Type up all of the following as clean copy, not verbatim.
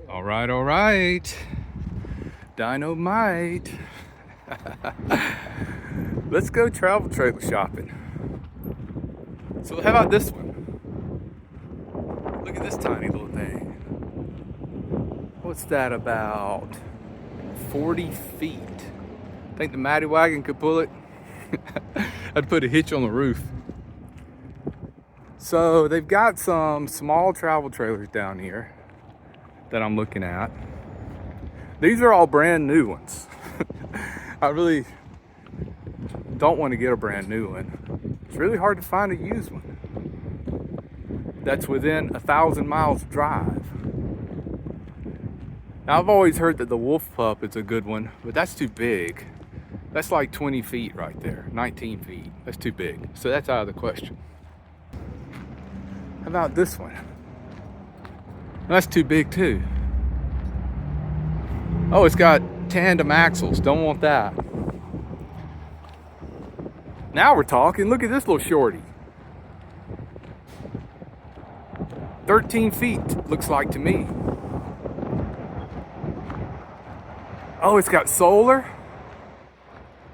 All right. Dynamite. Let's go travel trailer shopping. So how about this one? Look at this tiny little thing. What's that, about 40 feet? I think the Matty wagon could pull it. I'd put a hitch on the roof. So they've got some small travel trailers down here that I'm looking at. These are all brand new ones. I really don't want to get a brand new one. It's really hard to find a used one that's within 1,000 miles drive. Now, I've always heard that the Wolf Pup is a good one, but that's too big. That's like 20 feet right there, 19 feet. That's too big. So that's out of the question. How about this one? That's too big too. Oh, it's got tandem axles. Don't want that. Now we're talking. Look at this little shorty. 13 feet, looks like to me. Oh, it's got solar.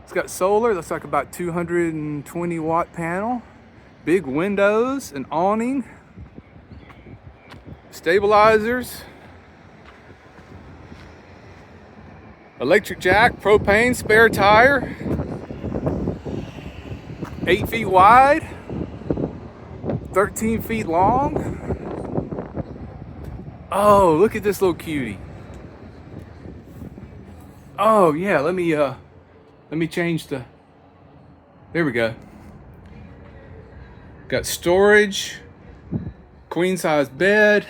It's got solar. Looks like about 220 watt panel. Big windows, an awning. Stabilizers. Electric jack, propane, spare tire. 8 feet wide. 13 feet long. Oh, look at this little cutie. Oh yeah, let me change the, there we go. Got storage, queen size bed,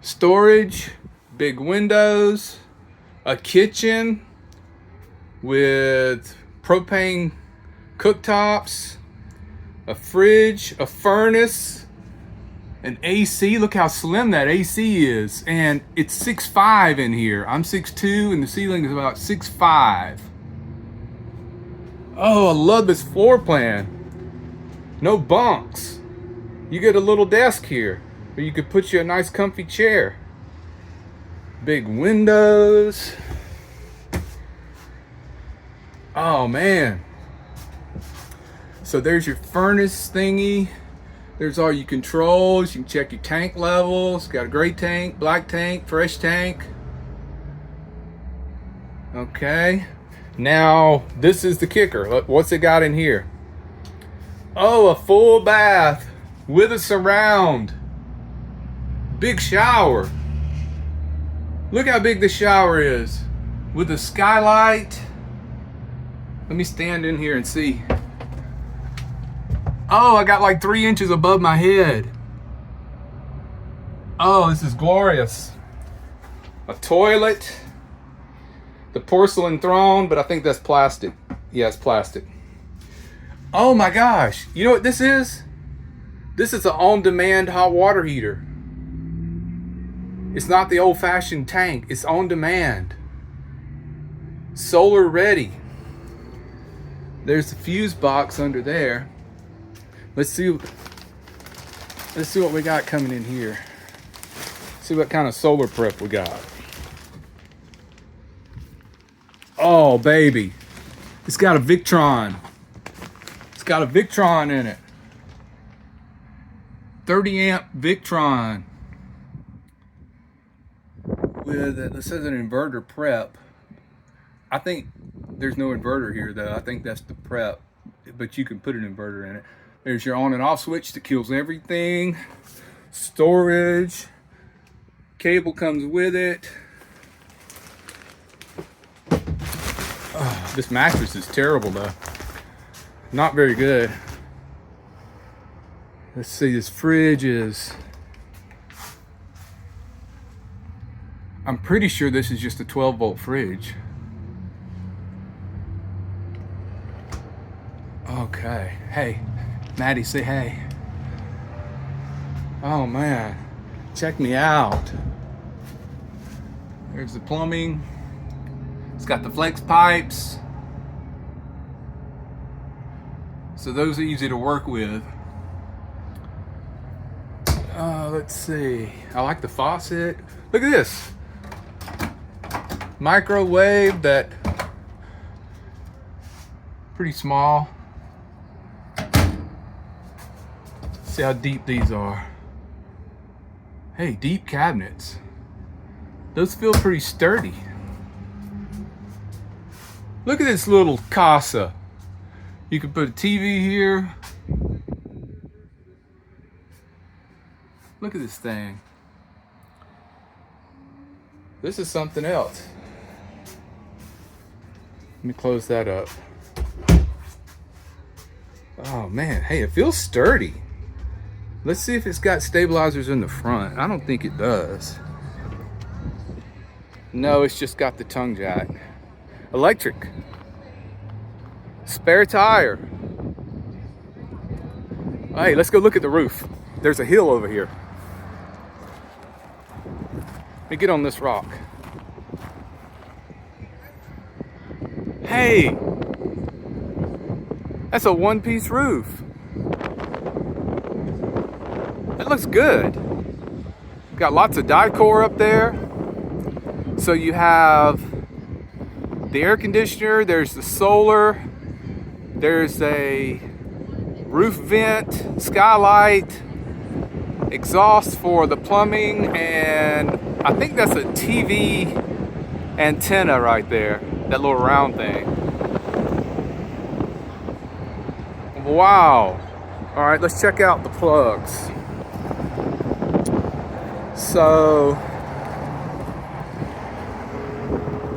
storage, big windows, a kitchen with propane cooktops, a fridge, a furnace, an AC. Look how slim that AC is. And it's 6'5" in here. I'm 6'2" and the ceiling is about 6'5". Oh, I love this floor plan. No bunks. You get a little desk here, or you could put you a nice comfy chair. Big windows. Oh man. So there's your furnace thingy. There's all your controls. You can check your tank levels. Got a gray tank, black tank, fresh tank. Okay. Now, this is the kicker. What's it got in here? Oh, a full bath with a surround. Big shower. Look how big the shower is. With a skylight. Let me stand in here and see. Oh, I got like 3 inches above my head. Oh, this is glorious. A toilet. The porcelain throne, but I think that's plastic. Yeah, it's plastic. Oh my gosh. You know what this is? This is an on-demand hot water heater. It's not the old-fashioned tank. It's on demand. Solar ready. There's the fuse box under there. Let's see what we got coming in here. See what kind of solar prep we got. Oh baby, it's got a Victron. It's got a Victron in it. 30 amp Victron with this says an inverter prep. I think there's no inverter here though. I think that's the prep, but you can put an inverter in it. There's your on and off switch that kills everything. Storage. Cable comes with it. Oh, this mattress is terrible though. Not very good. Let's see, this fridge is... I'm pretty sure this is just a 12-volt fridge. Okay. Hey. Maddie, say hey. Oh man, check me out. There's the plumbing. It's got the flex pipes. So those are easy to work with. let's see. I like the faucet. Look at this. Microwave that pretty small. See how deep these are. Hey, deep cabinets. Those feel pretty sturdy. Look at this little casa. You can put a TV here. Look at this thing. This is something else. Let me close that up. Oh man, hey, it feels sturdy. Let's see if it's got stabilizers in the front. I don't think it does. No, it's just got the tongue jack. Electric. Spare tire. Hey, let's go look at the roof. There's a hill over here. Let me get on this rock. Hey, that's a one-piece roof. That looks good. Got lots of decor up there. So you have the air conditioner, there's the solar, there's a roof vent, skylight, exhaust for the plumbing, and I think that's a TV antenna right there, that little round thing. Wow. All right, let's check out the plugs. So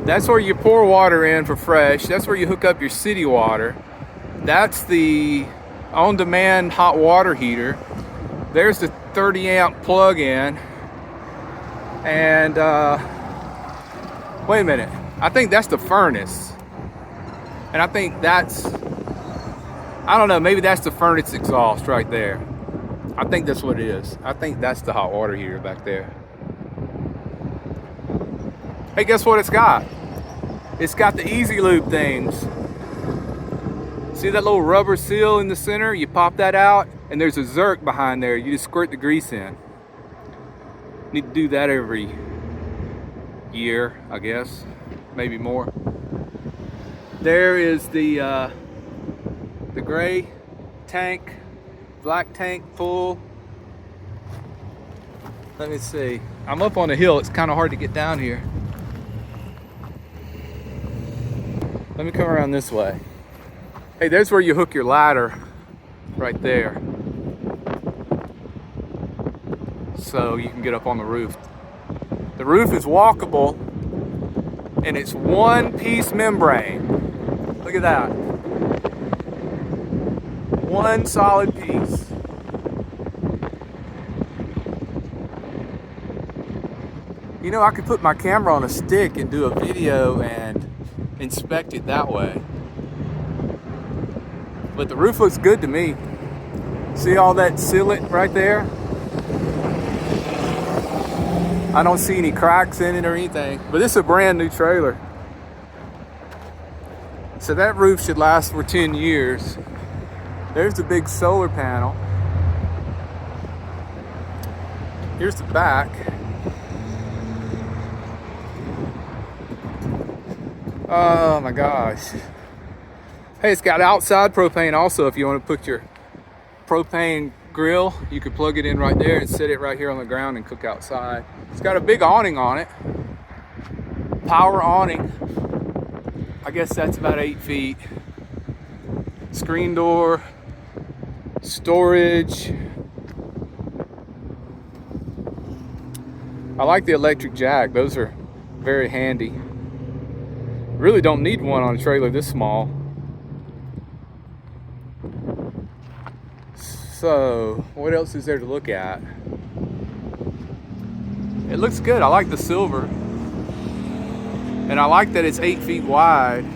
that's where you pour water in for fresh. That's where you hook up your city water. That's the on-demand hot water heater. There's the 30 amp plug-in. And wait a minute, I think that's the furnace. And I think that's, I don't know, maybe that's the furnace exhaust right there. I think that's what it is. I think that's the hot water heater back there. Hey, guess what it's got? It's got the easy lube things. See that little rubber seal in the center? You pop that out and there's a zerk behind there. You just squirt the grease in. Need to do that every year, I guess, maybe more. There is the gray tank, black tank full. Let me see. I'm up on a hill. It's kind of hard to get down here. Let me come around this way. Hey, there's where you hook your ladder, right there. So you can get up on the roof. The roof is walkable, and it's one-piece membrane. Look at that. One solid piece. You know, I could put my camera on a stick and do a video and inspect it that way. But the roof looks good to me. See all that sealant right there? I don't see any cracks in it or anything, but this is a brand new trailer. So that roof should last for 10 years. There's the big solar panel. Here's the back. Oh my gosh. Hey, it's got outside propane also. If you want to put your propane grill, you could plug it in right there and set it right here on the ground and cook outside. It's got a big awning on it. Power awning. I guess that's about 8 feet. Screen door, storage. I like the electric jack. Those are very handy. Really don't need one on a trailer this small. So, what else is there to look at? It looks good. I like the silver. And I like that it's 8 feet wide.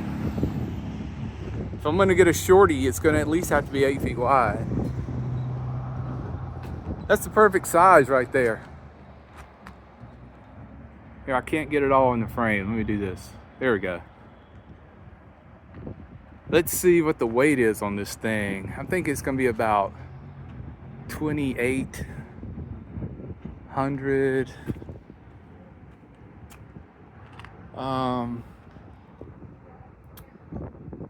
If I'm gonna get a shorty, it's gonna at least have to be 8 feet wide. That's the perfect size right there. Here, I can't get it all in the frame. Let me do this. There we go. Let's see what the weight is on this thing. I think it's gonna be about 28 100.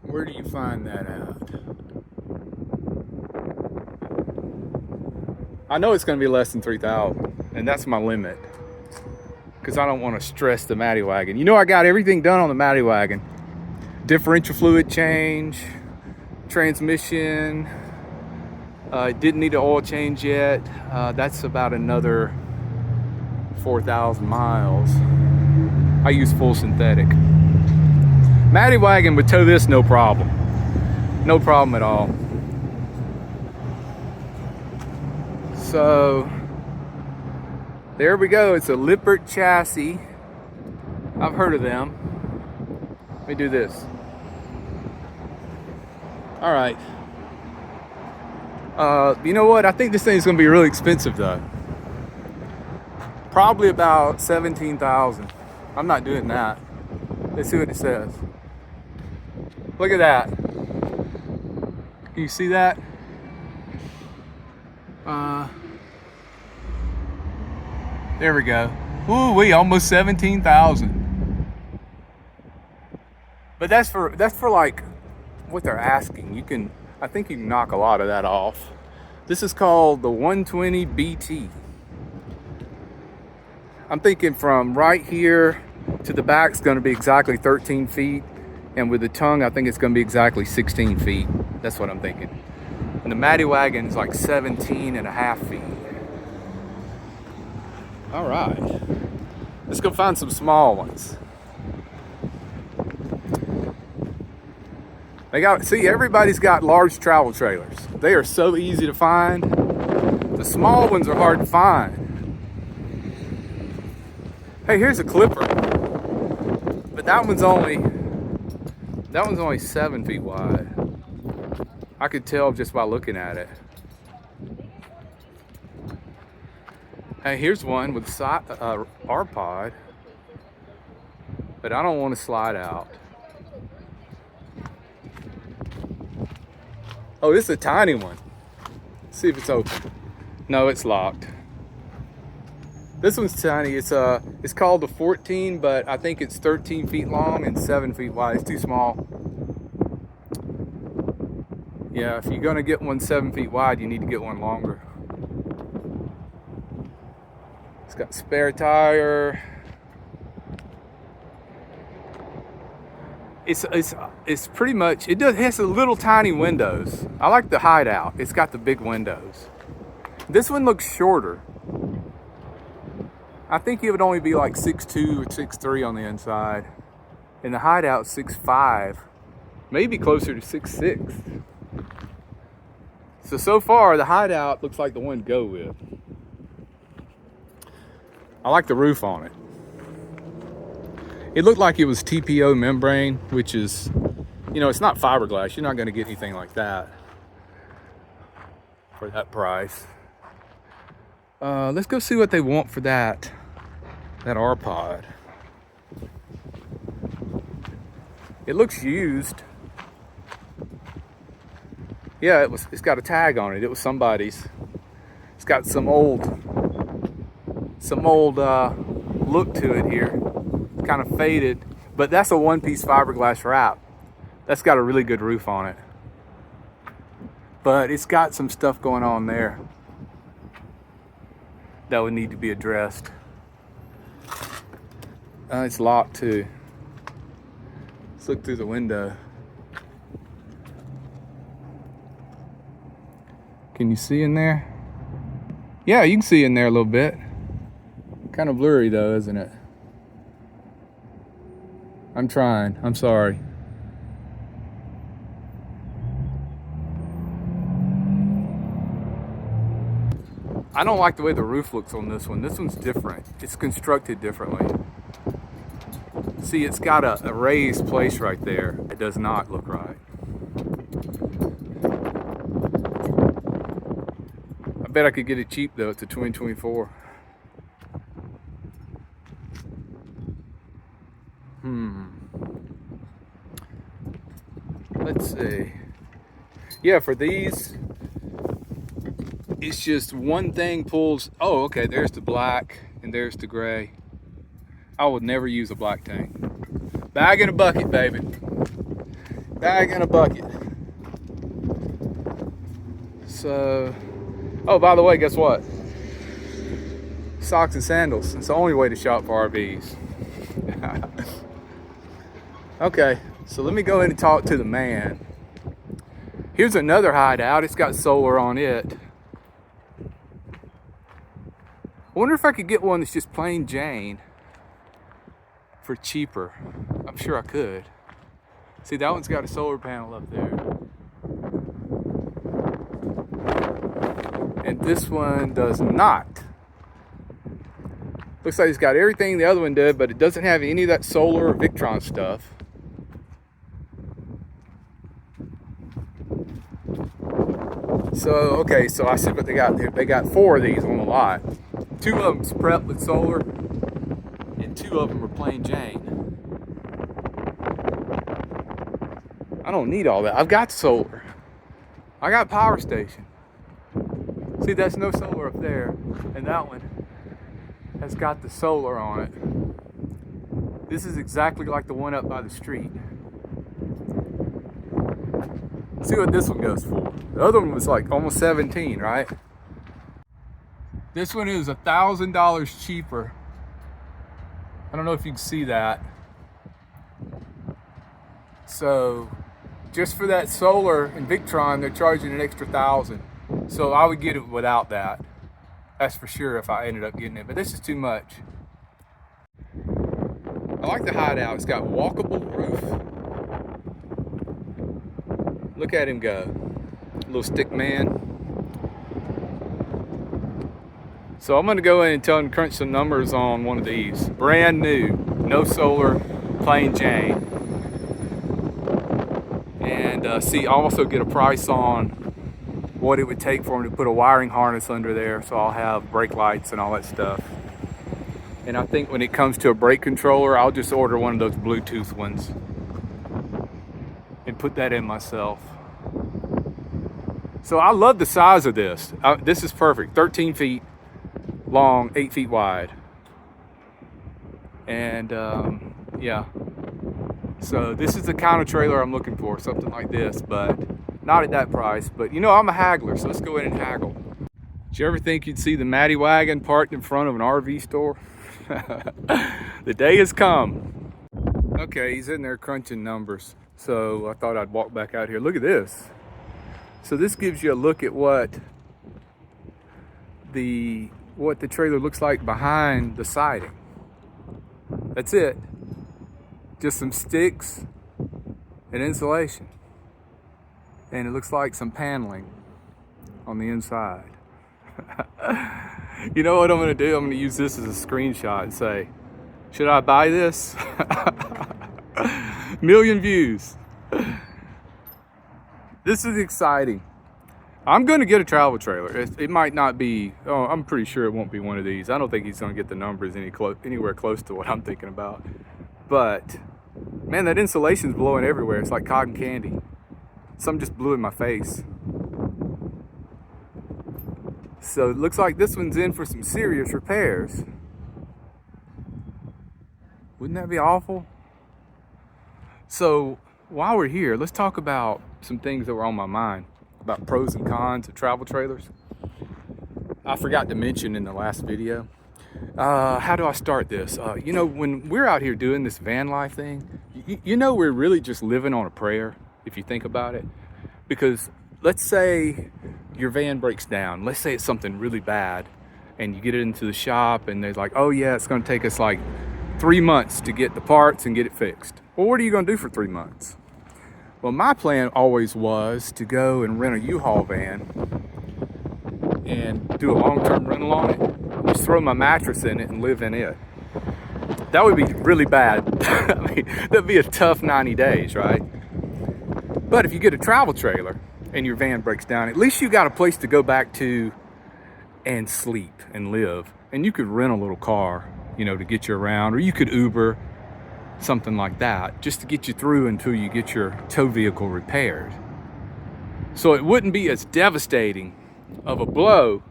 Where do you find that at? I know it's going to be less than 3,000, and that's my limit, because I don't want to stress the Matty Wagon. You know, I got everything done on the Matty Wagon. Differential fluid change, transmission. Didn't need an oil change yet. That's about another 4,000 miles. I use full synthetic. Matty Wagon would tow this no problem. No problem at all. So there we go. It's a Lippert chassis. I've heard of them. Let me do this. All right. You know what? I think this thing is going to be really expensive though. Probably about 17,000. I'm not doing that. Let's see what it says. Look at that. Can you see that? There we go. Ooh, we almost 17,000. But that's for like what they're asking. I think you can knock a lot of that off. This is called the 120 BT. I'm thinking from right here to the back is going to be exactly 13 feet. And with the tongue, I think it's going to be exactly 16 feet. That's what I'm thinking. And the Matty Wagon is like 17.5 feet. All right. Let's go find some small ones. See, everybody's got large travel trailers. They are so easy to find. The small ones are hard to find. Hey, here's a Clipper. But that one's only 7 feet wide. I could tell just by looking at it. Hey, here's one with R-Pod. But I don't want to slide out. Oh, this is a tiny one. Let's see if it's open. No, it's locked. This one's tiny. It's called the 14, but I think it's 13 feet long and 7 feet wide. It's too small. Yeah, if you're gonna get one 7 feet wide, you need to get one longer. It's got spare tire. It's pretty much, it has a little tiny windows. I like the Hideout. It's got the big windows. This one looks shorter. I think it would only be like 6'2" or 6'3" on the inside. And the Hideout 6'5", maybe closer to 6'6". So far the Hideout looks like the one to go with. I like the roof on it. It looked like it was TPO membrane, which is, you know, it's not fiberglass. You're not going to get anything like that for that price. Let's go see what they want for that R-Pod. It looks used. Yeah, it's got a tag on it. It was somebody's. It's got some old look to it here. Kind of faded, but that's a one-piece fiberglass wrap. That's got a really good roof on it, but it's got some stuff going on there that would need to be addressed. It's locked too. Let's look through the window. Can you see in there? Yeah, you can see in there a little bit. Kind of blurry though, isn't it? I'm trying. I'm sorry. I don't like the way the roof looks on this one. This one's different. It's constructed differently. See, it's got a raised place right there. It does not look right. I bet I could get it cheap though. It's a 2024. Let's see. Yeah, for these, It's just one thing pulls. Oh, okay, there's the black and there's the gray. I would never use a black tank. Bag in a bucket, baby. Bag in a bucket. So, oh, by the way, guess what? Socks and sandals. It's the only way to shop for RVs. Okay, so let me go in and talk to the man. Here's another Hideout. It's got solar on it. I wonder if I could get one that's just plain Jane for cheaper. I'm sure I could. See, that one's got a solar panel up there. And this one does not. Looks like it's got everything the other one did, but it doesn't have any of that solar or Victron stuff. So, okay, so I see what they got there. They got 4 of these on the lot. 2 of them's prepped with solar, and 2 of them are plain Jane. I don't need all that. I've got solar. I got power station. See, that's no solar up there, and that one has got the solar on it. This is exactly like the one up by the street. Let's see what this one goes for. The other one was like almost 17, right? This one is $1,000 cheaper. I don't know if you can see that. So just for that solar and Victron, they're charging an extra $1,000. So I would get it without that. That's for sure if I ended up getting it, but this is too much. I like the Hideout. It's got walkable roof. Look at him go. Little stick man. So I'm gonna go in and tell him to crunch some numbers on one of these. Brand new, no solar, plain Jane. And see, I'll also get a price on what it would take for him to put a wiring harness under there, so I'll have brake lights and all that stuff. And I think when it comes to a brake controller, I'll just order one of those Bluetooth ones and put that in myself. So I love the size of this. This is perfect. 13 feet long, 8 feet wide. And yeah. So this is the kind of trailer I'm looking for, something like this, but not at that price. But you know, I'm a haggler, so let's go in and haggle. Did you ever think you'd see the Matty wagon parked in front of an RV store? The day has come. Okay, he's in there crunching numbers. So I thought I'd walk back out here. Look at this. So this gives you a look at what the trailer looks like behind the siding. That's it. Just some sticks and insulation. And it looks like some paneling on the inside. You know what I'm gonna do? I'm gonna use this as a screenshot and say, should I buy this? 1,000,000 views. This is exciting. I'm gonna get a travel trailer. It might not be, oh, I'm pretty sure it won't be one of these. I don't think he's gonna get the numbers anywhere close to what I'm thinking about. But man, that insulation's blowing everywhere. It's like cotton candy. Some just blew in my face. So it looks like this one's in for some serious repairs. Wouldn't that be awful? So while we're here, let's talk about some things that were on my mind about pros and cons of travel trailers. I forgot to mention in the last video. How do I start this? You know, when we're out here doing this van life thing, you know, we're really just living on a prayer, if you think about it. Because let's say your van breaks down. Let's say it's something really bad and you get it into the shop and they're like, oh yeah, it's gonna take us like 3 months to get the parts and get it fixed. Well, what are you gonna do for 3 months? Well, my plan always was to go and rent a U-Haul van and do a long-term rental on it. Just throw my mattress in it and live in it. That would be really bad. I mean, that'd be a tough 90 days, right? But if you get a travel trailer and your van breaks down, at least you got a place to go back to and sleep and live. And you could rent a little car, you know, to get you around, or you could Uber, something like that, just to get you through until you get your tow vehicle repaired. So it wouldn't be as devastating of a blow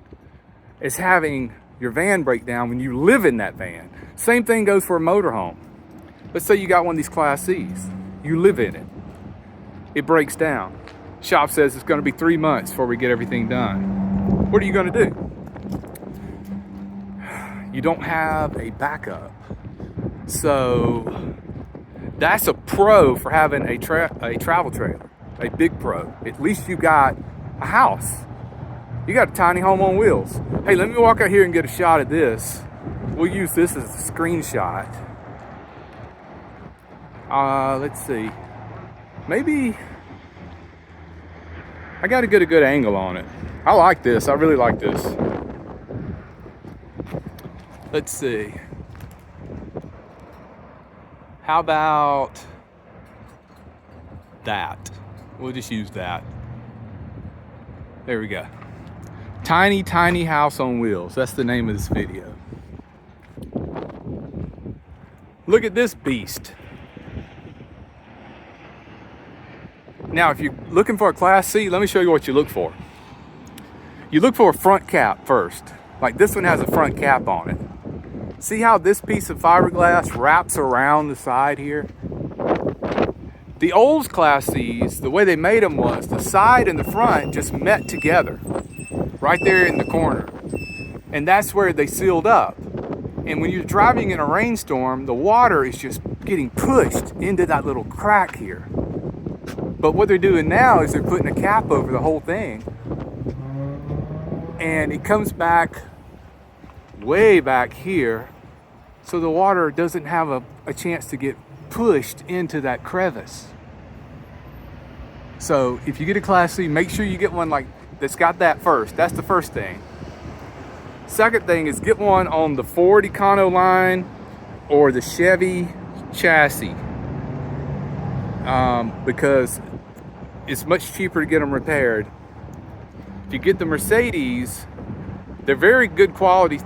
as having your van break down when you live in that van. Same thing goes for a motorhome. Let's say you got one of these Class C's. You live in it. It breaks down. Shop says it's going to be 3 months before we get everything done. What are you going to do? You don't have a backup. So that's a pro for having a travel trailer, a big pro. At least you got a house. You got a tiny home on wheels. Hey, let me walk out here and get a shot of this. We'll use this as a screenshot. Let's see. Maybe I got to get a good angle on it. I like this. I really like this. Let's see. How about that? We'll just use that. There we go. Tiny, tiny house on wheels. That's the name of this video. Look at this beast. Now, if you're looking for a Class C, let me show you what you look for. You look for a front cap first. Like this one has a front cap on it. See how this piece of fiberglass wraps around the side here? The old Class C's, the way they made them was the side and the front just met together right there in the corner. And that's where they sealed up. And when you're driving in a rainstorm, the water is just getting pushed into that little crack here. But what they're doing now is they're putting a cap over the whole thing. And it comes back way back here, so the water doesn't have a chance to get pushed into that crevice. So if you get a Class C, make sure you get one like that's got that first. That's the first thing. Second thing is get one on the Ford Econo line or the Chevy chassis, because it's much cheaper to get them repaired. If you get the Mercedes, they're very good quality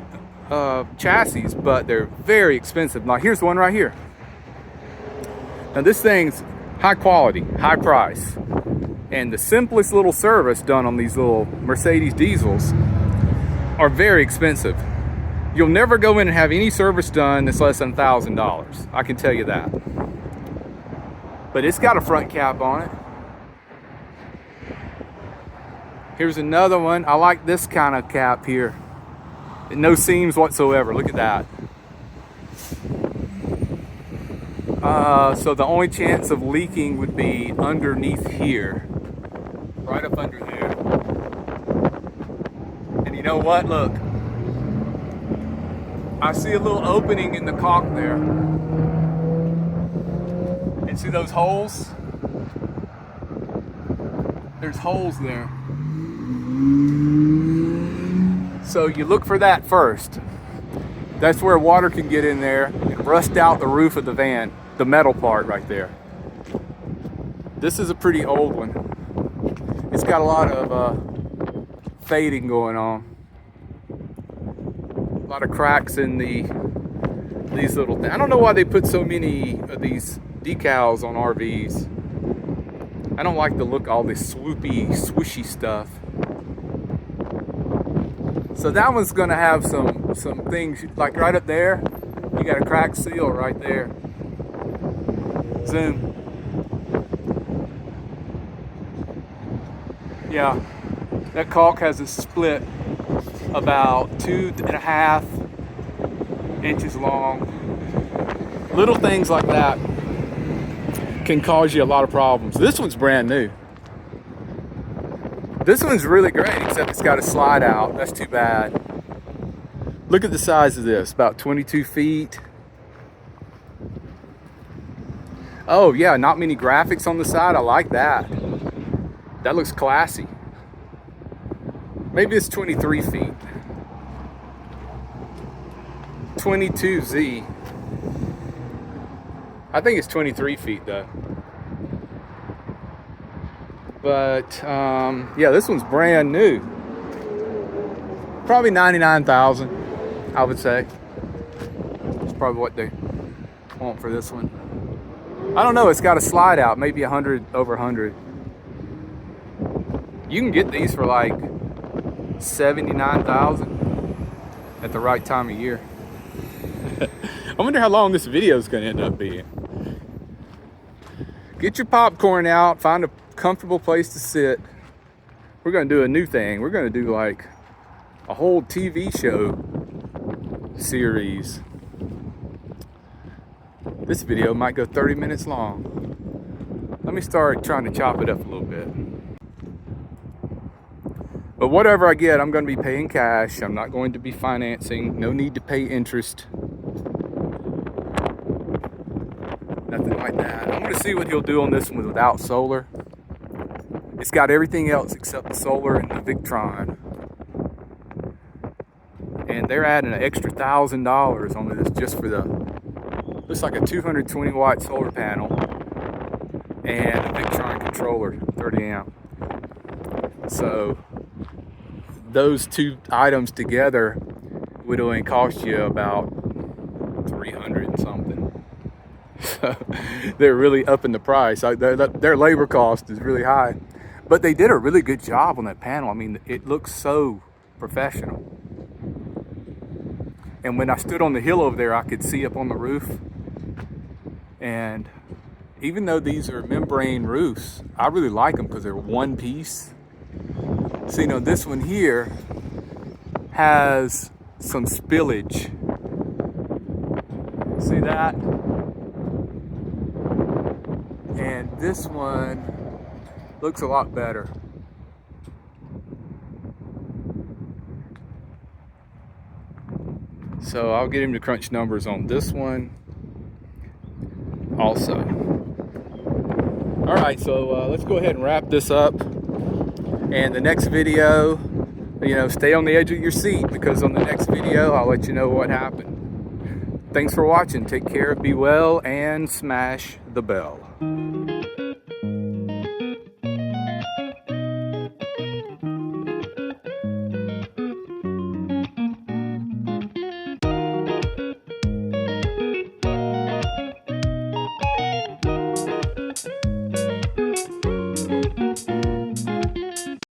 chassis, but they're very expensive. Now here's one right here. Now this thing's high quality, high price. And the simplest little service done on these little Mercedes diesels are very expensive. You'll never go in and have any service done that's less than $1,000. I can tell you that. But it's got a front cap on it. Here's another one. I like this kind of cap here. No seams whatsoever. Look at that. So the only chance of leaking would be underneath here. Right up under there. And you know what? Look. I see a little opening in the caulk there. And see those holes? There's holes there. So you look for that first. That's where water can get in there and rust out the roof of the van, the metal part right there. This is a pretty old one. It's got a lot of fading going on. A lot of cracks in these little things. I don't know why they put so many of these decals on RVs. I don't like the look of all this swoopy, swooshy stuff. So that one's gonna have some things, like right up there, you got a crack seal right there. Zoom. Yeah, that caulk has a split about 2.5 inches long. Little things like that can cause you a lot of problems. This one's brand new. This one's really great, except it's got a slide out. That's too bad. Look at the size of this, about 22 feet. Oh yeah, not many graphics on the side. I like that. That looks classy. Maybe it's 23 feet. 22Z. I think it's 23 feet though. But yeah, this one's brand new. Probably 99,000, I would say. That's probably what they want for this one. I don't know, it's got a slide out, maybe 100, over 100. You can get these for like $79,000 at the right time of year. I wonder how long this video is going to end up being. Get your popcorn out, find a comfortable place to sit. We're going to do a new thing. We're going to do like a whole TV show series. This video might go 30 minutes long. Let me start trying to chop it up a little bit. But whatever I get, I'm going to be paying cash. I'm not going to be financing. No need to pay interest. Nothing like that. I'm going to see what he'll do on this one without solar. It's got everything else except the solar and the Victron. And they're adding an extra $1,000 on this just for the, looks like a 220 watt solar panel and a Victron controller, 30 amp. So those two items together would only cost you about 300 and something. So they're really upping the price. Their labor cost is really high. But they did a really good job on that panel. I mean, it looks so professional. And when I stood on the hill over there, I could see up on the roof. And even though these are membrane roofs, I really like them because they're one piece. So, you know, this one here has some spillage. See that? And this one looks a lot better. So I'll get him to crunch numbers on this one also. All right, so let's go ahead and wrap this up. And the next video, you know, stay on the edge of your seat because on the next video, I'll let you know what happened. Thanks for watching. Take care, be well, and smash the bell.